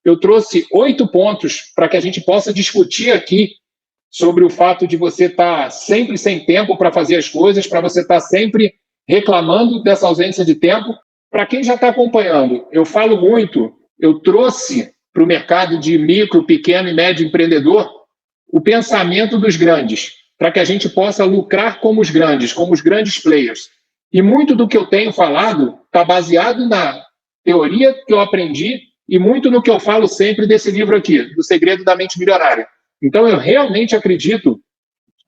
eu trouxe 8 pontos para que a gente possa discutir aqui sobre o fato de você estar sempre sem tempo para fazer as coisas, para você estar sempre reclamando dessa ausência de tempo. Para quem já está acompanhando, eu falo muito, eu trouxe para o mercado de micro, pequeno e médio empreendedor o pensamento dos grandes, para que a gente possa lucrar como os grandes players. E muito do que eu tenho falado está baseado na teoria que eu aprendi e muito no que eu falo sempre desse livro aqui, do Segredo da Mente Milionária. Então, eu realmente acredito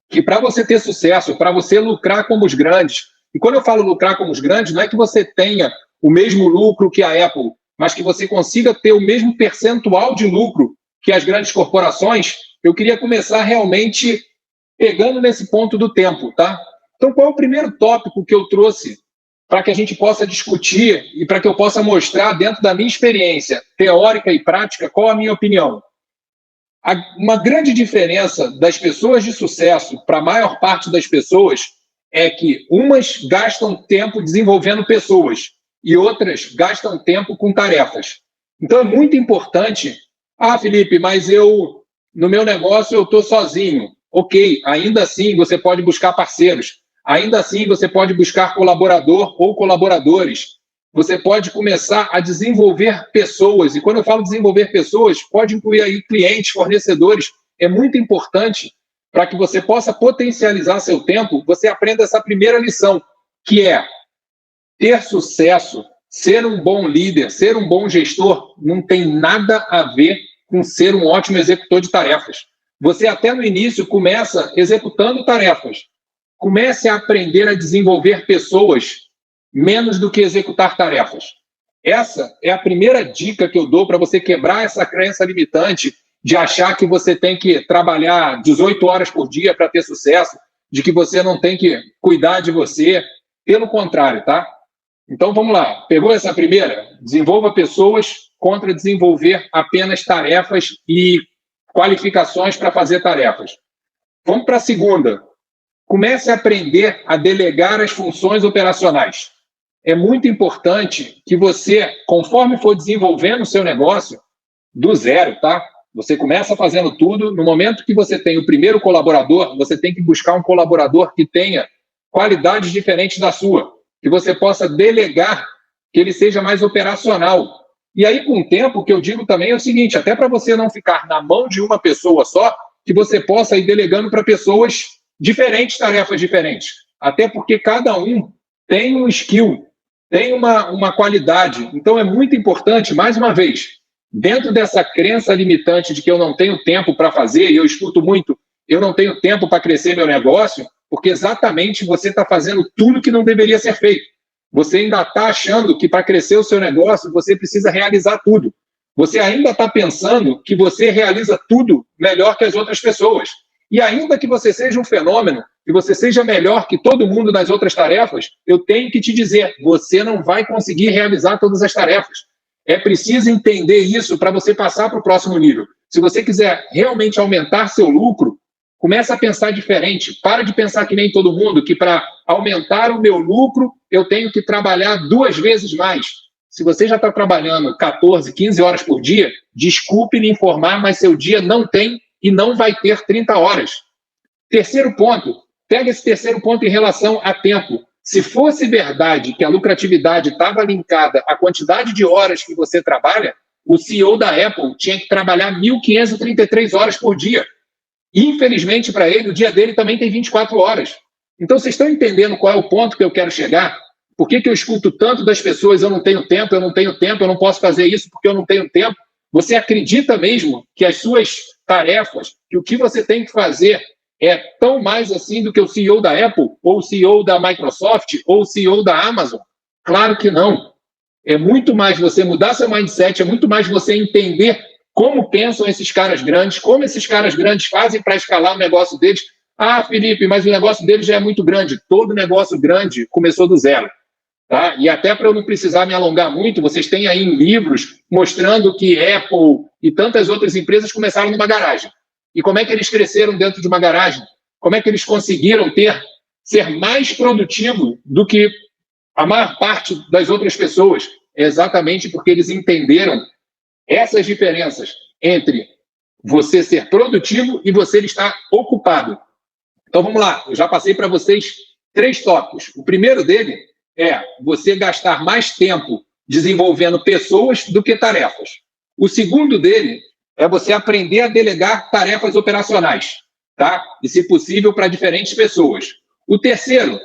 que para você ter sucesso, para você lucrar como os grandes, e quando eu falo lucrar como os grandes, não é que você tenha o mesmo lucro que a Apple, mas que você consiga ter o mesmo percentual de lucro que as grandes corporações, eu queria começar realmente pegando nesse ponto do tempo, tá? Então, qual é o primeiro tópico que eu trouxe para que a gente possa discutir e para que eu possa mostrar dentro da minha experiência teórica e prática qual a minha opinião? Uma grande diferença das pessoas de sucesso para a maior parte das pessoas é que umas gastam tempo desenvolvendo pessoas e outras gastam tempo com tarefas. Então é muito importante. Ah, Felipe, mas no meu negócio eu estou sozinho. Ok, ainda assim você pode buscar parceiros. Ainda assim você pode buscar colaborador ou colaboradores. Você pode começar a desenvolver pessoas. E quando eu falo desenvolver pessoas, pode incluir aí clientes, fornecedores. É muito importante para que você possa potencializar seu tempo, você aprenda essa primeira lição, que é ter sucesso, ser um bom líder, ser um bom gestor, não tem nada a ver com ser um ótimo executor de tarefas. Você até no início começa executando tarefas. Comece a aprender a desenvolver pessoas menos do que executar tarefas. Essa é a primeira dica que eu dou para você quebrar essa crença limitante de achar que você tem que trabalhar 18 horas por dia para ter sucesso, de que você não tem que cuidar de você. Pelo contrário, tá? Então, vamos lá. Pegou essa primeira? Desenvolva pessoas contra desenvolver apenas tarefas e qualificações para fazer tarefas. Vamos para a segunda. Comece a aprender a delegar as funções operacionais. É muito importante que você, conforme for desenvolvendo o seu negócio, do zero, tá? Você começa fazendo tudo. No momento que você tem o primeiro colaborador, você tem que buscar um colaborador que tenha qualidades diferentes da sua, que você possa delegar, que ele seja mais operacional. E aí, com o tempo, o que eu digo também é o seguinte, até para você não ficar na mão de uma pessoa só, que você possa ir delegando para pessoas diferentes, tarefas diferentes. Até porque cada um tem um skill, tem uma qualidade. Então, é muito importante, mais uma vez, dentro dessa crença limitante de que eu não tenho tempo para fazer, e eu escuto muito, eu não tenho tempo para crescer meu negócio, porque exatamente você está fazendo tudo que não deveria ser feito. Você ainda está achando que para crescer o seu negócio, você precisa realizar tudo. Você ainda está pensando que você realiza tudo melhor que as outras pessoas. E ainda que você seja um fenômeno, que você seja melhor que todo mundo nas outras tarefas, eu tenho que te dizer, você não vai conseguir realizar todas as tarefas. É preciso entender isso para você passar para o próximo nível. Se você quiser realmente aumentar seu lucro, comece a pensar diferente. Para de pensar que nem todo mundo, que para aumentar o meu lucro, eu tenho que trabalhar 2 vezes mais. Se você já está trabalhando 14, 15 horas por dia, desculpe lhe informar, mas seu dia não tem e não vai ter 30 horas. Terceiro ponto, pega esse terceiro ponto em relação a tempo. Se fosse verdade que a lucratividade estava linkada à quantidade de horas que você trabalha, o CEO da Apple tinha que trabalhar 1.533 horas por dia. Infelizmente, para ele, o dia dele também tem 24 horas. Então, vocês estão entendendo qual é o ponto que eu quero chegar? Por que eu escuto tanto das pessoas, eu não tenho tempo, eu não tenho tempo, eu não posso fazer isso porque eu não tenho tempo? Você acredita mesmo que as suas tarefas, que o que você tem que fazer é tão mais assim do que o CEO da Apple, ou o CEO da Microsoft, ou o CEO da Amazon? Claro que não. É muito mais você mudar seu mindset, é muito mais você entender como pensam esses caras grandes, como esses caras grandes fazem para escalar o negócio deles. Ah, Felipe, mas o negócio deles já é muito grande. Todo negócio grande começou do zero. Tá? E até para eu não precisar me alongar muito, vocês têm aí livros mostrando que Apple e tantas outras empresas começaram numa garagem. E como é que eles cresceram dentro de uma garagem? Como é que eles conseguiram ser mais produtivo do que a maior parte das outras pessoas? É exatamente porque eles entenderam essas diferenças entre você ser produtivo e você estar ocupado. Então vamos lá, eu já passei para vocês 3 tópicos. O primeiro dele é você gastar mais tempo desenvolvendo pessoas do que tarefas. O segundo dele é você aprender a delegar tarefas operacionais, tá? E, se possível, para diferentes pessoas. O terceiro,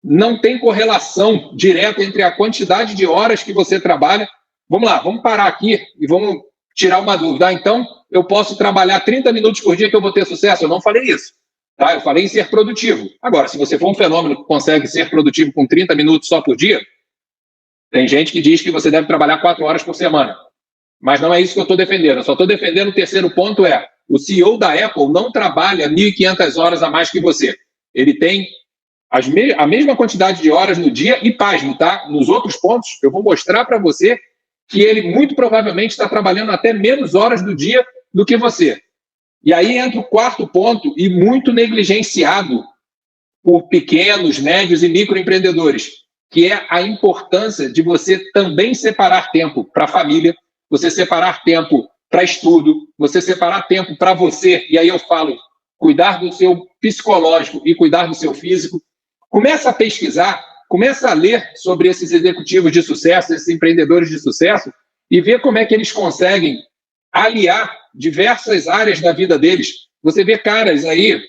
não tem correlação direta entre a quantidade de horas que você trabalha. Vamos lá, vamos parar aqui e vamos tirar uma dúvida. Então, eu posso trabalhar 30 minutos por dia que eu vou ter sucesso? Eu não falei isso. Tá? Eu falei em ser produtivo. Agora, se você for um fenômeno que consegue ser produtivo com 30 minutos só por dia, tem gente que diz que você deve trabalhar 4 horas por semana. Mas não é isso que eu estou defendendo. Eu só estou defendendo o terceiro ponto o CEO da Apple não trabalha 1.500 horas a mais que você. Ele tem a mesma quantidade de horas no dia e, pasme, tá? Nos outros pontos, eu vou mostrar para você que ele muito provavelmente está trabalhando até menos horas do dia do que você. E aí entra o quarto ponto, e muito negligenciado por pequenos, médios e microempreendedores, que é a importância de você também separar tempo para a família, você separar tempo para estudo, você separar tempo para você, e aí eu falo, cuidar do seu psicológico e cuidar do seu físico. Começa a pesquisar, começa a ler sobre esses executivos de sucesso, esses empreendedores de sucesso, e ver como é que eles conseguem aliar diversas áreas da vida deles. Você vê caras aí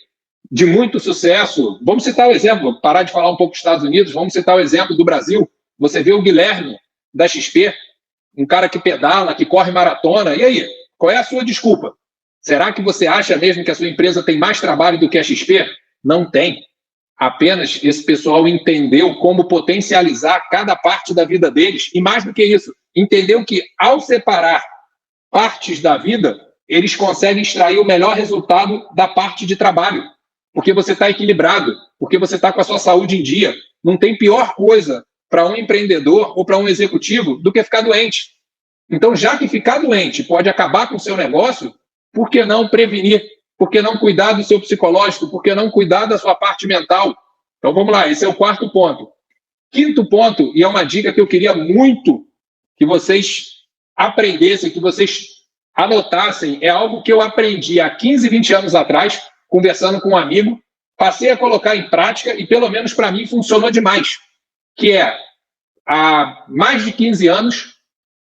de muito sucesso. Vamos citar o exemplo, parar de falar um pouco dos Estados Unidos, vamos citar o exemplo do Brasil. Você vê o Guilherme, da XP, um cara que pedala, que corre maratona. E aí, qual é a sua desculpa? Será que você acha mesmo que a sua empresa tem mais trabalho do que a XP? Não tem. Apenas esse pessoal entendeu como potencializar cada parte da vida deles. E mais do que isso, entendeu que ao separar partes da vida, eles conseguem extrair o melhor resultado da parte de trabalho. Porque você está equilibrado, porque você está com a sua saúde em dia. Não tem pior coisa para um empreendedor ou para um executivo do que ficar doente. Então, já que ficar doente pode acabar com o seu negócio, por que não prevenir? Por que não cuidar do seu psicológico? Por que não cuidar da sua parte mental? Então, vamos lá, esse é o quarto ponto. Quinto ponto, e é uma dica que eu queria muito que vocês aprendessem, que vocês anotassem, é algo que eu aprendi há 15, 20 anos atrás, conversando com um amigo, passei a colocar em prática e, pelo menos para mim, funcionou demais, que é, há mais de 15 anos,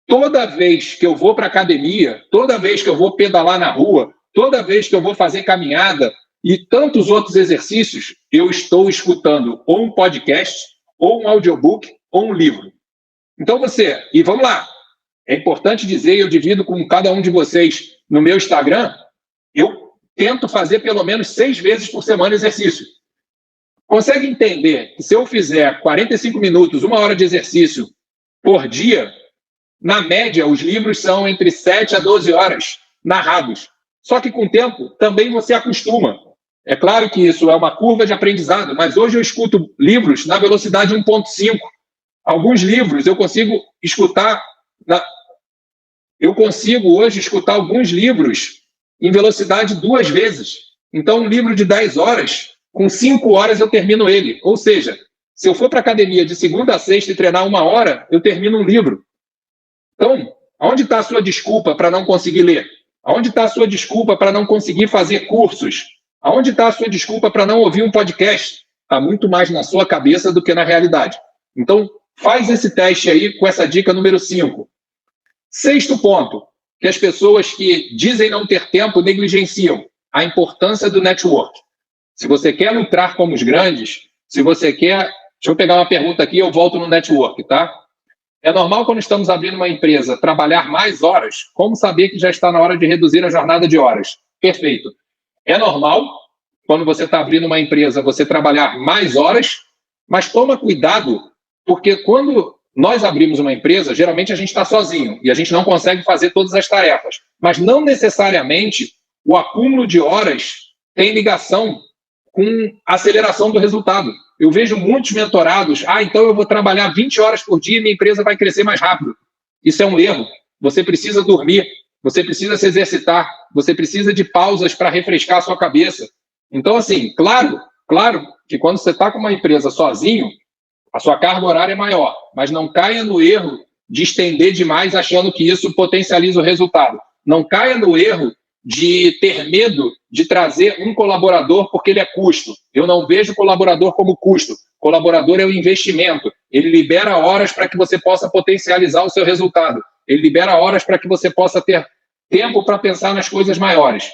toda vez que eu vou para a academia, toda vez que eu vou pedalar na rua, toda vez que eu vou fazer caminhada e tantos outros exercícios, eu estou escutando ou um podcast, ou um audiobook, ou um livro. Então e vamos lá, é importante dizer, eu divido com cada um de vocês no meu Instagram, eu tento fazer pelo menos 6 vezes por semana exercício. Consegue entender que se eu fizer 45 minutos, 1 hora de exercício por dia, na média, os livros são entre 7 a 12 horas narrados. Só que com o tempo, também você acostuma. É claro que isso é uma curva de aprendizado, mas hoje eu escuto livros na velocidade 1.5. Alguns livros eu consigo escutar... Eu consigo hoje escutar alguns livros em velocidade 2 vezes. Então, um livro de 10 horas, com 5 horas eu termino ele. Ou seja, se eu for para a academia de segunda a sexta e treinar 1 hora, eu termino um livro. Então, aonde está a sua desculpa para não conseguir ler? Aonde está a sua desculpa para não conseguir fazer cursos? Aonde está a sua desculpa para não ouvir um podcast? Está muito mais na sua cabeça do que na realidade. Então, faz esse teste aí com essa dica número 5. Sexto ponto, que as pessoas que dizem não ter tempo negligenciam a importância do network. Se você quer lucrar como os grandes, se você quer... Deixa eu pegar uma pergunta aqui e eu volto no network, tá? É normal, quando estamos abrindo uma empresa, trabalhar mais horas? Como saber que já está na hora de reduzir a jornada de horas? Perfeito. É normal, quando você está abrindo uma empresa, você trabalhar mais horas, mas toma cuidado, porque quando nós abrimos uma empresa, geralmente a gente está sozinho e a gente não consegue fazer todas as tarefas. Mas não necessariamente o acúmulo de horas tem ligação com a aceleração do resultado. Eu vejo muitos mentorados, então eu vou trabalhar 20 horas por dia e minha empresa vai crescer mais rápido. Isso é um erro. Você precisa dormir, você precisa se exercitar, você precisa de pausas para refrescar a sua cabeça. Então, assim, claro que quando você está com uma empresa sozinho, a sua carga horária é maior, mas não caia no erro de estender demais achando que isso potencializa o resultado. Não caia no erro de ter medo de trazer um colaborador porque ele é custo. Eu não vejo colaborador como custo. Colaborador é um investimento. Ele libera horas para que você possa potencializar o seu resultado. Ele libera horas para que você possa ter tempo para pensar nas coisas maiores.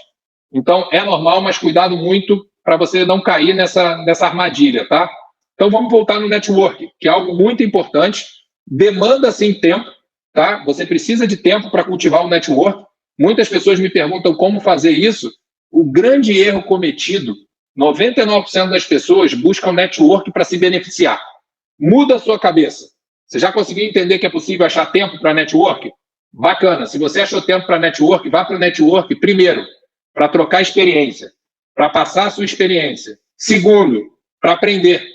Então, é normal, mas cuidado muito para você não cair nessa armadilha, tá? Então, vamos voltar no network, que é algo muito importante. Demanda, sim, tempo, tá? Você precisa de tempo para cultivar o network. Muitas pessoas me perguntam como fazer isso. O grande erro cometido, 99% das pessoas buscam network para se beneficiar. Muda a sua cabeça. Você já conseguiu entender que é possível achar tempo para network? Bacana. Se você achou tempo para network, vá para o network primeiro, para trocar experiência, para passar a sua experiência. Segundo, para aprender.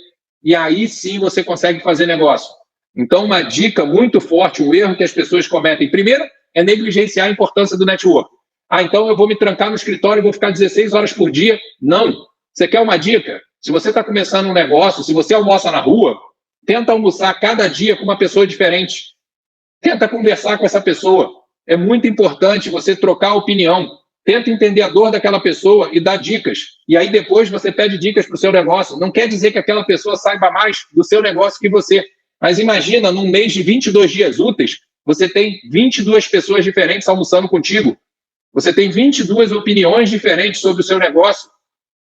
E aí sim você consegue fazer negócio. Então, uma dica muito forte, um erro que as pessoas cometem. Primeiro, é negligenciar a importância do network. Então eu vou me trancar no escritório e vou ficar 16 horas por dia. Não. Você quer uma dica? Se você está começando um negócio, se você almoça na rua, tenta almoçar cada dia com uma pessoa diferente. Tenta conversar com essa pessoa. É muito importante você trocar opinião. Tenta entender a dor daquela pessoa e dar dicas. E aí depois você pede dicas para o seu negócio. Não quer dizer que aquela pessoa saiba mais do seu negócio que você. Mas imagina, num mês de 22 dias úteis, você tem 22 pessoas diferentes almoçando contigo. Você tem 22 opiniões diferentes sobre o seu negócio.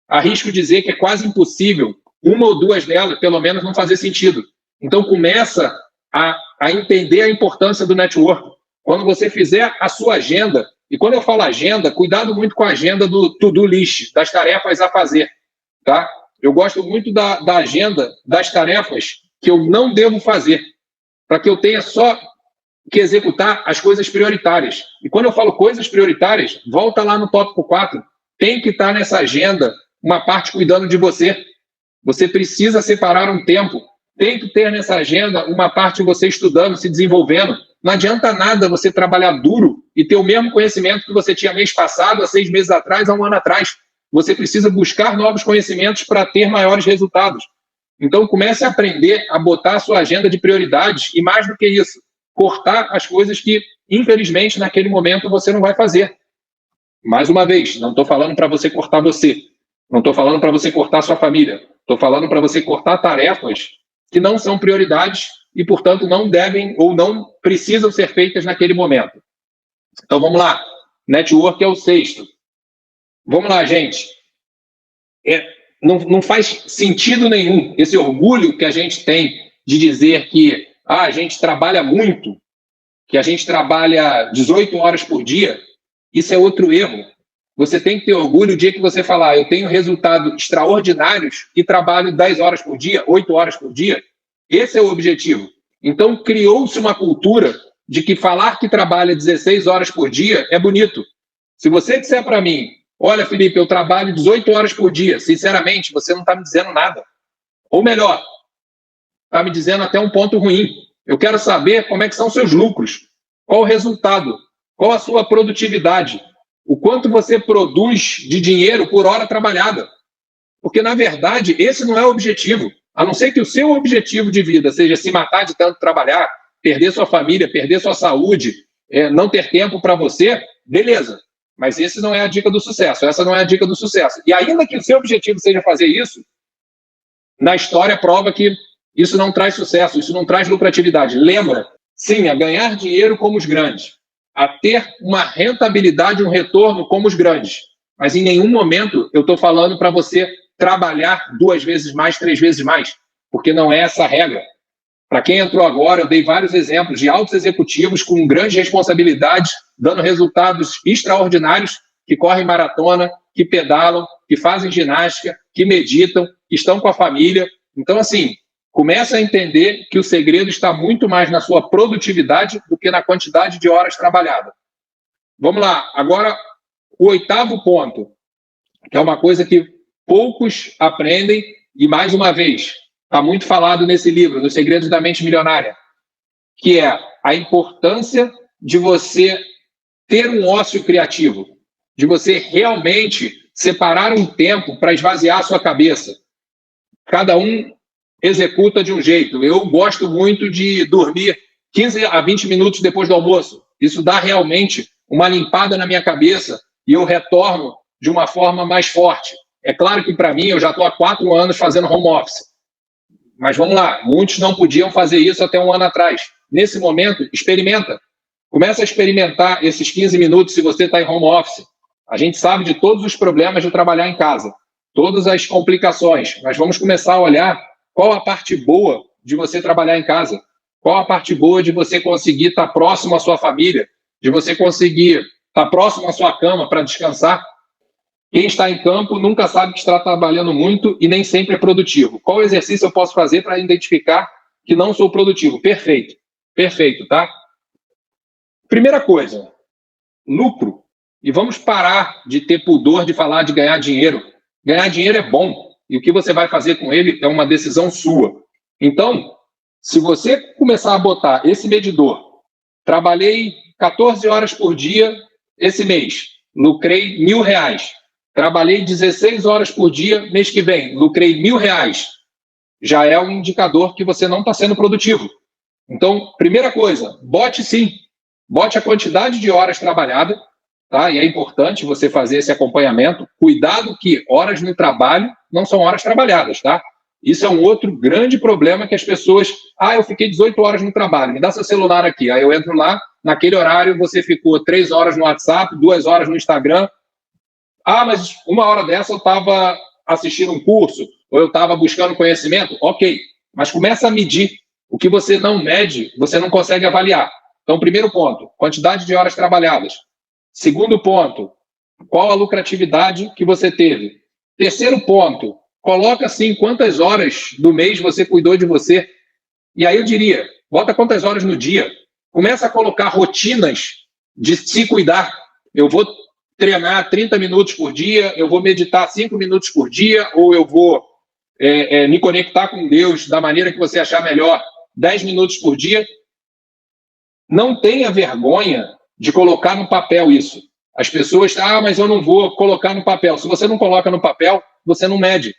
Arrisco dizer que é quase impossível uma ou duas delas, pelo menos, não fazer sentido. Então, começa a entender a importância do network. Quando você fizer a sua agenda, e quando eu falo agenda, cuidado muito com a agenda do to-do list, das tarefas a fazer. Tá? Eu gosto muito da agenda das tarefas que eu não devo fazer, para que eu tenha só que executar as coisas prioritárias. E quando eu falo coisas prioritárias, volta lá no tópico 4. Tem que estar nessa agenda uma parte cuidando de você. Você precisa separar um tempo. Tem que ter nessa agenda uma parte você estudando, se desenvolvendo. Não adianta nada você trabalhar duro e ter o mesmo conhecimento que você tinha mês passado, há 6 meses atrás, há 1 ano atrás. Você precisa buscar novos conhecimentos para ter maiores resultados. Então, comece a aprender a botar a sua agenda de prioridades e, mais do que isso, cortar as coisas que, infelizmente, naquele momento você não vai fazer. Mais uma vez, não estou falando para você cortar você. Não estou falando para você cortar sua família. Estou falando para você cortar tarefas que não são prioridades e, portanto, não devem ou não precisam ser feitas naquele momento. Então, vamos lá. Network é o 6º. Vamos lá, gente. Não faz sentido nenhum esse orgulho que a gente tem de dizer que a gente trabalha muito, que a gente trabalha 18 horas por dia. Isso é outro erro. Você tem que ter orgulho o dia que você falar, eu tenho resultados extraordinários e trabalho 10 horas por dia, 8 horas por dia. Esse é o objetivo. Então, criou-se uma cultura de que falar que trabalha 16 horas por dia é bonito. Se você disser para mim, olha, Felipe, eu trabalho 18 horas por dia, sinceramente, você não está me dizendo nada. Ou melhor, está me dizendo até um ponto ruim. Eu quero saber como é que são seus lucros, qual o resultado, qual a sua produtividade, o quanto você produz de dinheiro por hora trabalhada. Porque, na verdade, esse não é o objetivo. A não ser que o seu objetivo de vida seja se matar de tanto trabalhar, perder sua família, perder sua saúde, não ter tempo para você, beleza. Mas esse não é a dica do sucesso, essa não é a dica do sucesso. E ainda que o seu objetivo seja fazer isso, na história prova que isso não traz sucesso, isso não traz lucratividade. Lembra, sim, a ganhar dinheiro como os grandes, a ter uma rentabilidade, um retorno como os grandes. Mas em nenhum momento eu estou falando para você trabalhar 2 vezes mais, 3 vezes mais, porque não é essa a regra. Para quem entrou agora, eu dei vários exemplos de altos executivos com grande responsabilidade, dando resultados extraordinários, que correm maratona, que pedalam, que fazem ginástica, que meditam, que estão com a família. Então, assim, começa a entender que o segredo está muito mais na sua produtividade do que na quantidade de horas trabalhadas. Vamos lá. Agora, o 8º ponto, que é uma coisa que poucos aprendem, e mais uma vez, está muito falado nesse livro, Nos Segredos da Mente Milionária, que é a importância de você ter um ócio criativo, de você realmente separar um tempo para esvaziar a sua cabeça. Cada um executa de um jeito. Eu gosto muito de dormir 15 a 20 minutos depois do almoço. Isso dá realmente uma limpada na minha cabeça e eu retorno de uma forma mais forte. É claro que, para mim, eu já estou há 4 anos fazendo home office. Mas vamos lá, muitos não podiam fazer isso até um ano atrás. Nesse momento, experimenta. Começa a experimentar esses 15 minutos se você está em home office. A gente sabe de todos os problemas de trabalhar em casa, todas as complicações, mas vamos começar a olhar qual a parte boa de você trabalhar em casa, qual a parte boa de você conseguir estar próximo à sua família, de você conseguir estar próximo à sua cama para descansar. Quem está em campo nunca sabe que está trabalhando muito e nem sempre é produtivo. Qual exercício eu posso fazer para identificar que não sou produtivo? Perfeito. Perfeito, tá? Primeira coisa, lucro. E vamos parar de ter pudor de falar de ganhar dinheiro. Ganhar dinheiro é bom. E o que você vai fazer com ele é uma decisão sua. Então, se você começar a botar esse medidor, trabalhei 14 horas por dia esse mês, lucrei R$1.000. Trabalhei 16 horas por dia, mês que vem, lucrei R$1.000. Já é um indicador que você não está sendo produtivo. Então, primeira coisa, bote sim. Bote a quantidade de horas trabalhadas, tá? E é importante você fazer esse acompanhamento. Cuidado que horas no trabalho não são horas trabalhadas, tá? Isso é um outro grande problema que as pessoas... eu fiquei 18 horas no trabalho, me dá seu celular aqui. Aí eu entro lá, naquele horário você ficou 3 horas no WhatsApp, 2 horas no Instagram. Mas 1 hora dessa eu estava assistindo um curso, ou eu estava buscando conhecimento. Ok, mas começa a medir. O que você não mede, você não consegue avaliar. Então, primeiro ponto, quantidade de horas trabalhadas. Segundo ponto, qual a lucratividade que você teve. Terceiro ponto, coloca assim quantas horas do mês você cuidou de você. E aí eu diria, bota quantas horas no dia. Começa a colocar rotinas de se cuidar. Eu vou treinar 30 minutos por dia, eu vou meditar 5 minutos por dia, ou eu vou me conectar com Deus da maneira que você achar melhor 10 minutos por dia. Não tenha vergonha de colocar no papel isso. As pessoas, mas eu não vou colocar no papel. Se você não coloca no papel, você não mede.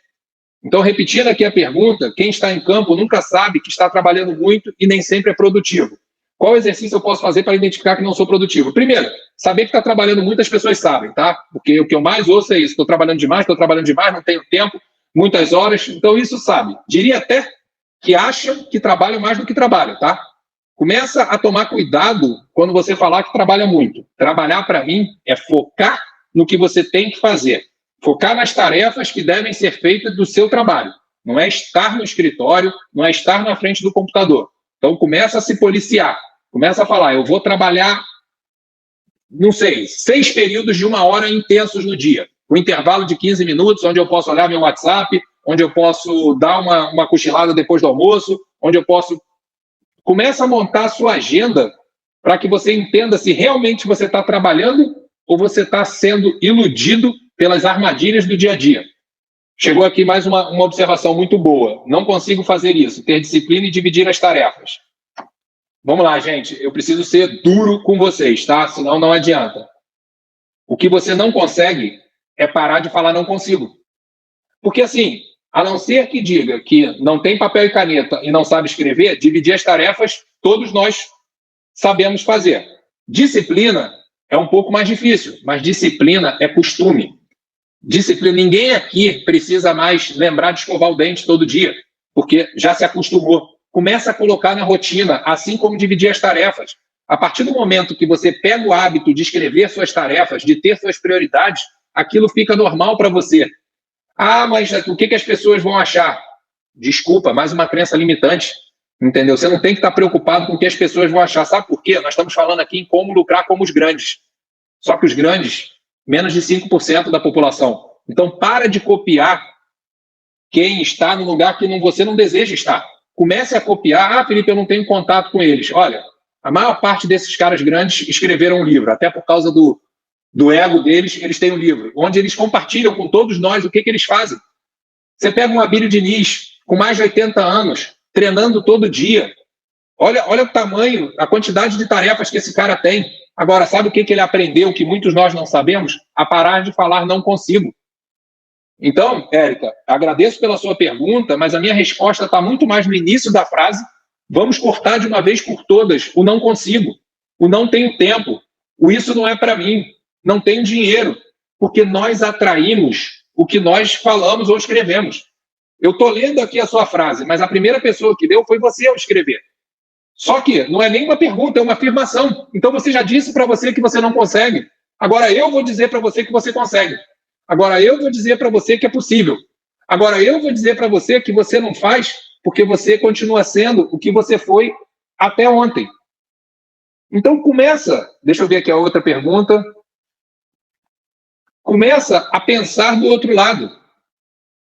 Então, repetindo aqui a pergunta, quem está em campo nunca sabe que está trabalhando muito e nem sempre é produtivo. Qual exercício eu posso fazer para identificar que não sou produtivo? Primeiro, saber que está trabalhando muito, as pessoas sabem, tá? Porque o que eu mais ouço é isso. Estou trabalhando demais, não tenho tempo, muitas horas. Então, isso sabe. Diria até que acham que trabalham mais do que trabalham, tá? Começa a tomar cuidado quando você falar que trabalha muito. Trabalhar, para mim, é focar no que você tem que fazer. Focar nas tarefas que devem ser feitas do seu trabalho. Não é estar no escritório, não é estar na frente do computador. Então, começa a se policiar. Começa a falar, eu vou trabalhar, 6 períodos de 1 hora intensos no dia. Um intervalo de 15 minutos, onde eu posso olhar meu WhatsApp, onde eu posso dar uma cochilada depois do almoço, onde eu posso... Começa a montar a sua agenda para que você entenda se realmente você está trabalhando ou você está sendo iludido pelas armadilhas do dia a dia. Chegou aqui mais uma observação muito boa. Não consigo fazer isso, ter disciplina e dividir as tarefas. Vamos lá, gente. Eu preciso ser duro com vocês, tá? Senão não adianta. O que você não consegue é parar de falar não consigo. Porque assim... A não ser que diga que não tem papel e caneta e não sabe escrever, dividir as tarefas, todos nós sabemos fazer. Disciplina é um pouco mais difícil, mas disciplina é costume. Disciplina, ninguém aqui precisa mais lembrar de escovar o dente todo dia, porque já se acostumou. Começa a colocar na rotina, assim como dividir as tarefas. A partir do momento que você pega o hábito de escrever suas tarefas, de ter suas prioridades, aquilo fica normal para você. Mas o que as pessoas vão achar? Desculpa, mais uma crença limitante, entendeu? Você não tem que estar preocupado com o que as pessoas vão achar. Sabe por quê? Nós estamos falando aqui em como lucrar como os grandes. Só que os grandes, menos de 5% da população. Então, para de copiar quem está no lugar que você não deseja estar. Comece a copiar. Felipe, eu não tenho contato com eles. Olha, a maior parte desses caras grandes escreveram um livro, até por causa do ego deles, eles têm um livro, onde eles compartilham com todos nós o que eles fazem. Você pega um Abílio Diniz, com mais de 80 anos, treinando todo dia. Olha o tamanho, a quantidade de tarefas que esse cara tem. Agora, sabe o que ele aprendeu, que muitos nós não sabemos? A parar de falar não consigo. Então, Érica, agradeço pela sua pergunta, mas a minha resposta está muito mais no início da frase Vamos cortar de uma vez por todas o não consigo, o não tenho tempo, o isso não é para mim, não tenho dinheiro, porque nós atraímos o que nós falamos ou escrevemos. Eu estou lendo aqui a sua frase, mas a primeira pessoa que deu foi você ao escrever. Só que não é nem uma pergunta, é uma afirmação. Então você já disse para você que você não consegue. Agora eu vou dizer para você que você consegue. Agora eu vou dizer para você que é possível. Agora eu vou dizer para você que você não faz porque você continua sendo o que você foi até ontem. Então começa, deixa eu ver aqui a outra pergunta. Começa a pensar do outro lado.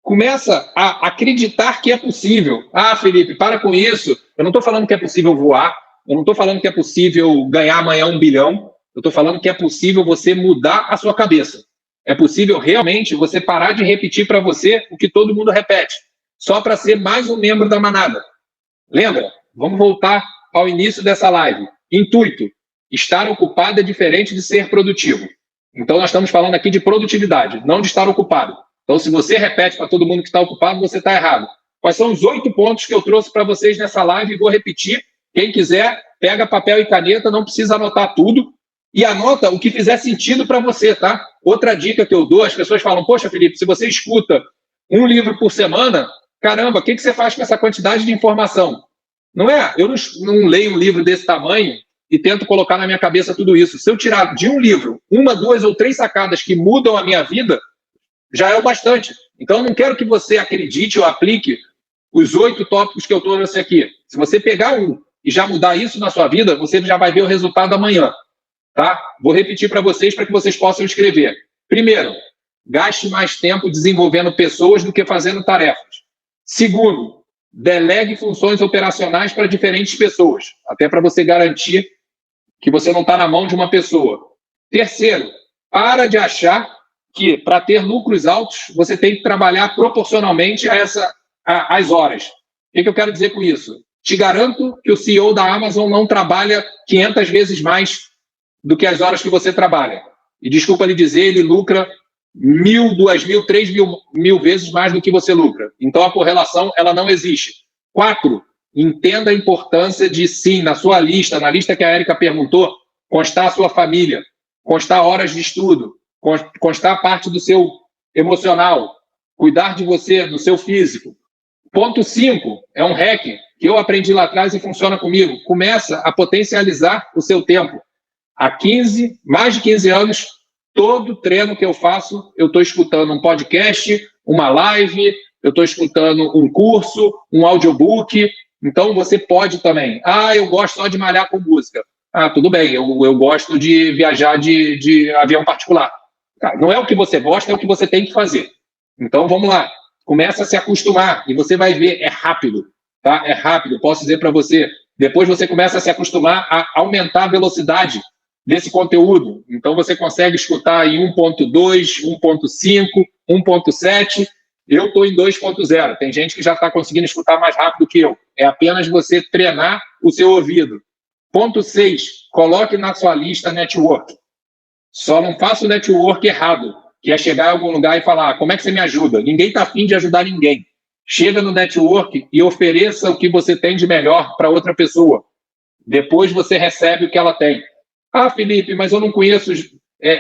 Começa a acreditar que é possível. Ah, Felipe, para com isso. Eu não estou falando que é possível voar. Eu não estou falando que é possível ganhar amanhã 1 bilhão. Eu estou falando que é possível você mudar a sua cabeça. É possível realmente você parar de repetir para você o que todo mundo repete, só para ser mais um membro da manada. Lembra? Vamos voltar ao início dessa live. Intuito. Estar ocupado é diferente de ser produtivo. Então nós estamos falando aqui de produtividade, não de estar ocupado. Então, se você repete para todo mundo que está ocupado, você está errado. Quais são os 8 pontos que eu trouxe para vocês nessa live e vou repetir. Quem quiser, pega papel e caneta, não precisa anotar tudo. E anota o que fizer sentido para você, tá? Outra dica que eu dou, as pessoas falam, poxa, Felipe, se você escuta um livro por semana, caramba, o que você faz com essa quantidade de informação? Não é? Eu não leio um livro desse tamanho e tento colocar na minha cabeça tudo isso. Se eu tirar de um livro 1, 2 ou 3 sacadas que mudam a minha vida, já é o bastante. Então, eu não quero que você acredite ou aplique os 8 tópicos que eu trouxe aqui. Se você pegar um e já mudar isso na sua vida, você já vai ver o resultado amanhã. Tá? Vou repetir para vocês que possam escrever. Primeiro, gaste mais tempo desenvolvendo pessoas do que fazendo tarefas. Segundo, delegue funções operacionais para diferentes pessoas, até para você garantir que você não está na mão de uma pessoa. Terceiro, para de achar que para ter lucros altos, você tem que trabalhar proporcionalmente às horas. O que eu quero dizer com isso? Te garanto que o CEO da Amazon não trabalha 500 vezes mais do que as horas que você trabalha. E desculpa lhe dizer, ele lucra 1.000, 2.000, 3.000 vezes mais do que você lucra. Então a correlação ela não existe. 4, entenda a importância de sim, na sua lista, na lista que a Érica perguntou, constar a sua família, constar horas de estudo, constar parte do seu emocional, cuidar de você, do seu físico. Ponto 5, é um hack que eu aprendi lá atrás e funciona comigo. Começa a potencializar o seu tempo. Há mais de 15 anos, todo treino que eu faço, eu estou escutando um podcast, uma live, eu estou escutando um curso, um audiobook. Então, você pode também. Ah, eu gosto só de malhar com música. Ah, tudo bem, eu gosto de viajar de avião particular. Não é o que você gosta, é o que você tem que fazer. Então, vamos lá. Começa a se acostumar e você vai ver, é rápido. Tá? É rápido, posso dizer para você. Depois você começa a se acostumar a aumentar a velocidade desse conteúdo. Então, você consegue escutar em 1.2, 1.5, 1.7. Eu estou em 2.0. Tem gente que já está conseguindo escutar mais rápido que eu. É apenas você treinar o seu ouvido. Ponto 6. Coloque na sua lista network. Só não faça o network errado, que é chegar em algum lugar e falar, como é que você me ajuda? Ninguém está afim de ajudar ninguém. Chega no network e ofereça o que você tem de melhor para outra pessoa. Depois você recebe o que ela tem. Ah, Felipe, mas eu não conheço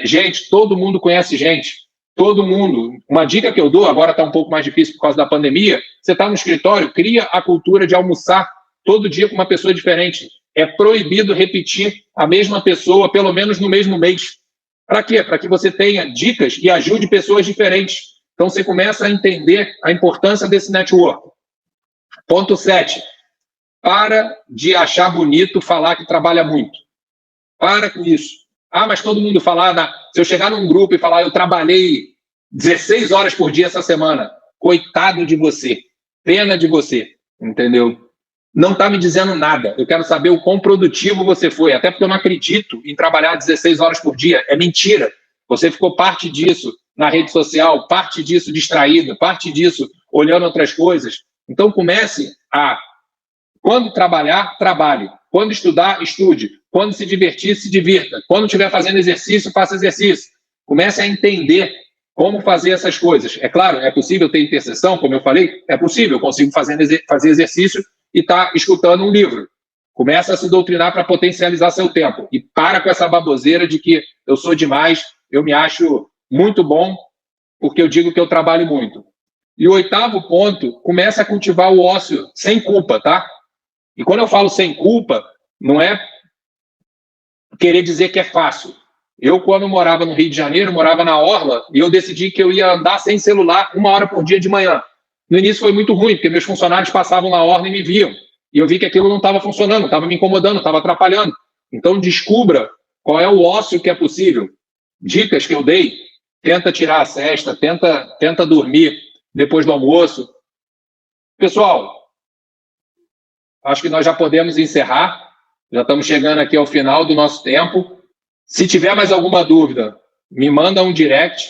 gente. Todo mundo conhece gente. Todo mundo. Uma dica que eu dou, agora está um pouco mais difícil por causa da pandemia, você está no escritório, cria a cultura de almoçar todo dia com uma pessoa diferente. É proibido repetir a mesma pessoa, pelo menos no mesmo mês. Para quê? Para que você tenha dicas e ajude pessoas diferentes. Então, você começa a entender a importância desse network. Ponto 7. Para de achar bonito falar que trabalha muito. Para com isso. Ah, mas todo mundo fala, se eu chegar num grupo e falar, eu trabalhei 16 horas por dia essa semana, coitado de você. Pena de você. Entendeu? Não está me dizendo nada. Eu quero saber o quão produtivo você foi, até porque eu não acredito em trabalhar 16 horas por dia. É mentira. Você ficou parte disso na rede social, parte disso distraído, parte disso olhando outras coisas. Então comece a, quando trabalhar, trabalhe. Quando estudar, estude. Quando se divertir, se divirta. Quando estiver fazendo exercício, faça exercício. Comece a entender como fazer essas coisas. É claro, é possível ter interseção, como eu falei? É possível. Eu consigo fazer exercício e está escutando um livro. Começa a se doutrinar para potencializar seu tempo. E para com essa baboseira de que eu sou demais, eu me acho muito bom, porque eu digo que eu trabalho muito. E o 8º ponto, começa a cultivar o ócio sem culpa, tá? E quando eu falo sem culpa, não é querer dizer que é fácil. Eu, quando morava no Rio de Janeiro, morava na Orla, e eu decidi que eu ia andar sem celular 1 hora por dia de manhã. No início foi muito ruim, porque meus funcionários passavam na Orla e me viam. E eu vi que aquilo não estava funcionando, estava me incomodando, estava atrapalhando. Então, descubra qual é o ócio que é possível. Dicas que eu dei: tenta tirar a siesta, tenta dormir depois do almoço. Pessoal, acho que nós já podemos encerrar. Já estamos chegando aqui ao final do nosso tempo. Se tiver mais alguma dúvida, me manda um direct.